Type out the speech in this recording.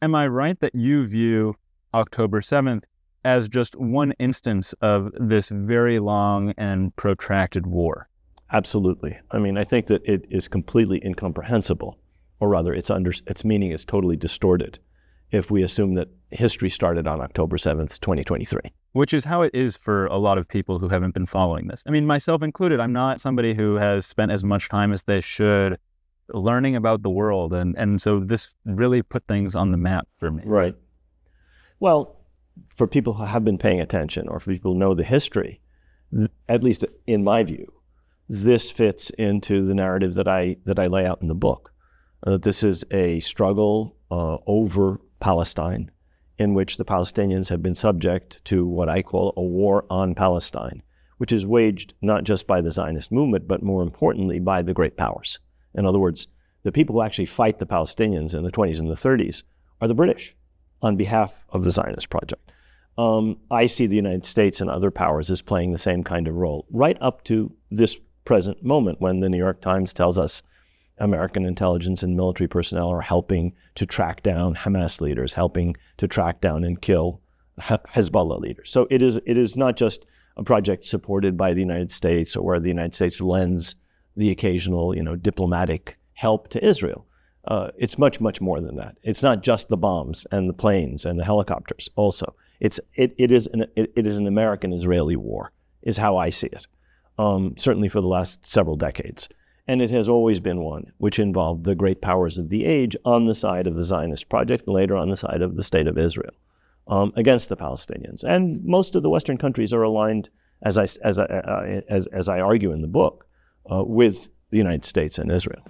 Am I right that you view October 7th as just one instance of this very long and protracted war? Absolutely. I mean, I think that it is completely incomprehensible, or rather its meaning is totally distorted if we assume that history started on October 7th, 2023. Which is how it is for a lot of people who haven't been following this. I mean, myself included, I'm not somebody who has spent as much time as they should learning about the world. And so this really put things on the map for me. Right. Well, for people who have been paying attention, or for people who know the history, at least in my view, this fits into the narrative that I lay out in the book. This is a struggle over Palestine, in which the Palestinians have been subject to what I call a war on Palestine, which is waged not just by the Zionist movement, but more importantly by the great powers. In other words, the people who actually fight the Palestinians in the 20s and the 30s are the British on behalf of the Zionist project. I see the United States and other powers as playing the same kind of role, right up to this present moment when the New York Times tells us American intelligence and military personnel are helping to track down Hamas leaders, helping to track down and kill Hezbollah leaders. So it is not just a project supported by the United States, or where the United States lends the occasional, diplomatic help to Israel. It's much, much more than that. It's not just the bombs and the planes and the helicopters. Also, it is an American-Israeli war, is how I see it. Certainly for the last several decades. And it has always been one which involved the great powers of the age on the side of the Zionist project, and later on the side of the State of Israel, against the Palestinians. And most of the Western countries are aligned, as I argue in the book, with the United States and Israel.